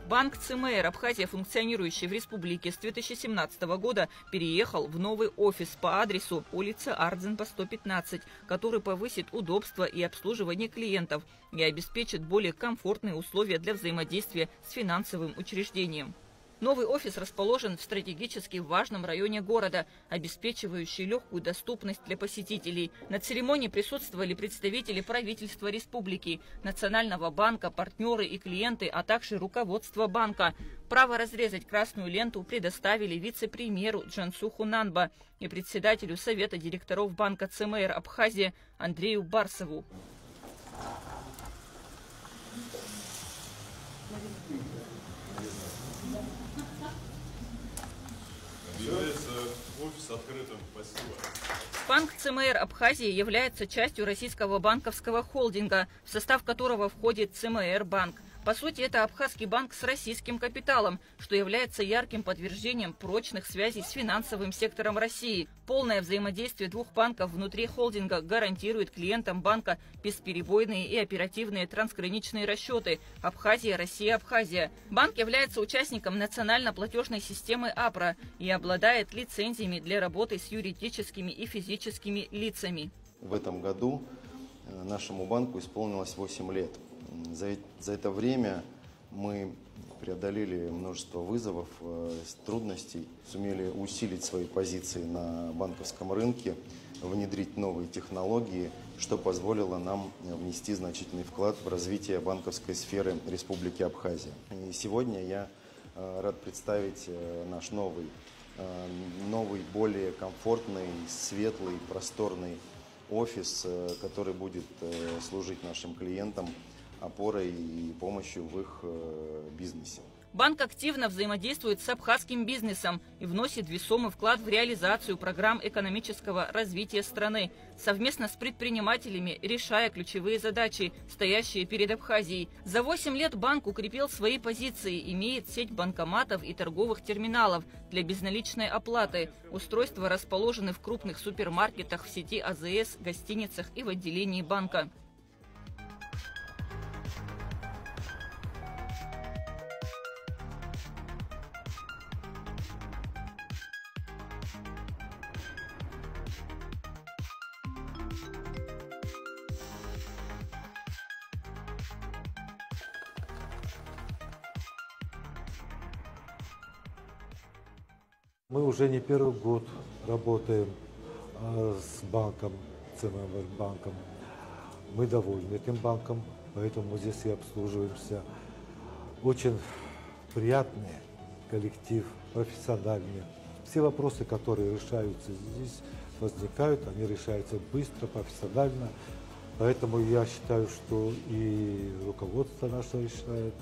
Банк ЦМР Абхазия, функционирующий в республике с 2017 года, переехал в новый офис по адресу улица Ардзенба, 115, который повысит удобство и обслуживание клиентов и обеспечит более комфортные условия для взаимодействия с финансовым учреждением. Новый офис расположен в стратегически важном районе города, обеспечивающий легкую доступность для посетителей. На церемонии присутствовали представители правительства республики, Национального банка, партнеры и клиенты, а также руководство банка. Право разрезать красную ленту предоставили вице-премьеру Джансуху Нанба и председателю Совета директоров банка ЦМР Абхазия Андрею Барсову. Является офис открытым. Спасибо. Банк ЦМР Абхазии является частью российского банковского холдинга, в состав которого входит ЦМР Банк. По сути, это абхазский банк с российским капиталом, что является ярким подтверждением прочных связей с финансовым сектором России. Полное взаимодействие двух банков внутри холдинга гарантирует клиентам банка бесперебойные и оперативные трансграничные расчеты Абхазия, Россия, Абхазия. Банк является участником национально-платежной системы АПРА и обладает лицензиями для работы с юридическими и физическими лицами. В этом году нашему банку исполнилось 8 лет. За это время мы преодолели множество вызовов, трудностей, сумели усилить свои позиции на банковском рынке, внедрить новые технологии, что позволило нам внести значительный вклад в развитие банковской сферы Республики Абхазия. И сегодня я рад представить наш новый, более комфортный, светлый, просторный офис, который будет служить нашим клиентам опорой и помощью в их бизнесе. Банк активно взаимодействует с абхазским бизнесом и вносит весомый вклад в реализацию программ экономического развития страны, совместно с предпринимателями решая ключевые задачи, стоящие перед Абхазией. За 8 лет банк укрепил свои позиции, имеет сеть банкоматов и торговых терминалов для безналичной оплаты. Устройства расположены в крупных супермаркетах, в сети АЗС, гостиницах и в отделении банка. Мы уже не первый год работаем с банком, ЦМР банком. Мы довольны этим банком, поэтому здесь и обслуживаемся. Очень приятный коллектив, профессиональный. Все вопросы, которые решаются здесь, возникают, они решаются быстро, профессионально. Поэтому я считаю, что и руководство наше решает,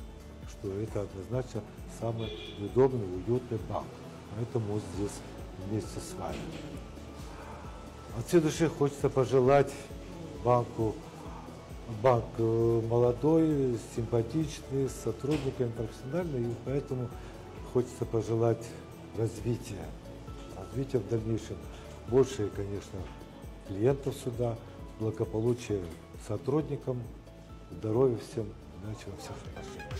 что это однозначно самый удобный, уютный банк. Поэтому здесь вместе с вами. От всей души хочется пожелать банку, банк молодой, симпатичный, с сотрудниками профессиональный, и поэтому хочется пожелать развития в дальнейшем. Больше, конечно, клиентов сюда, благополучия сотрудникам, здоровья всем, удачи во всех отношениях.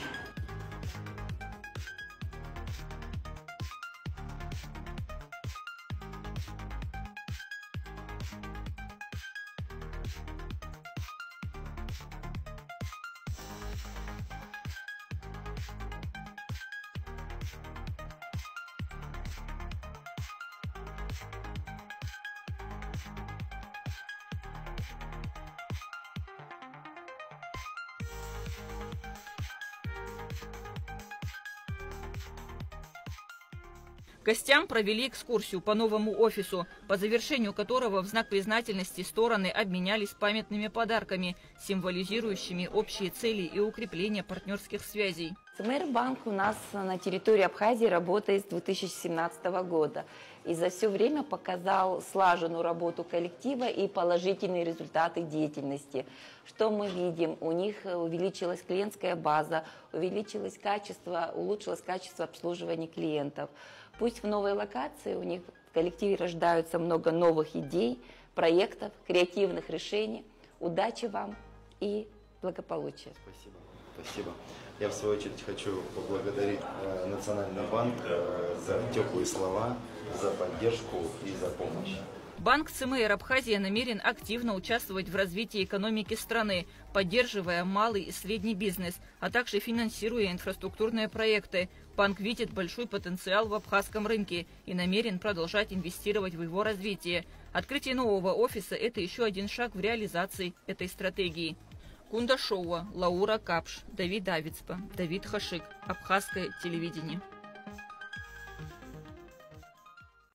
Гостям провели экскурсию по новому офису, по завершению которого в знак признательности стороны обменялись памятными подарками, символизирующими общие цели и укрепление партнерских связей. ЦМР Банк у нас на территории Абхазии работает с 2017 года и за все время показал слаженную работу коллектива и положительные результаты деятельности. Что мы видим? У них увеличилась клиентская база, улучшилось качество обслуживания клиентов. Пусть в новой локации у них в коллективе рождаются много новых идей, проектов, креативных решений. Удачи вам и благополучия. Спасибо. Спасибо. Я, в свою очередь, хочу поблагодарить Национальный банк за теплые слова, за поддержку и за помощь. Банк ЦМР Абхазия намерен активно участвовать в развитии экономики страны, поддерживая малый и средний бизнес, а также финансируя инфраструктурные проекты. Банк видит большой потенциал в абхазском рынке и намерен продолжать инвестировать в его развитие. Открытие нового офиса – это еще один шаг в реализации этой стратегии. Кундашова, Лаура Капш, Давид Давицпа, Давид Хашик. Абхазское телевидение.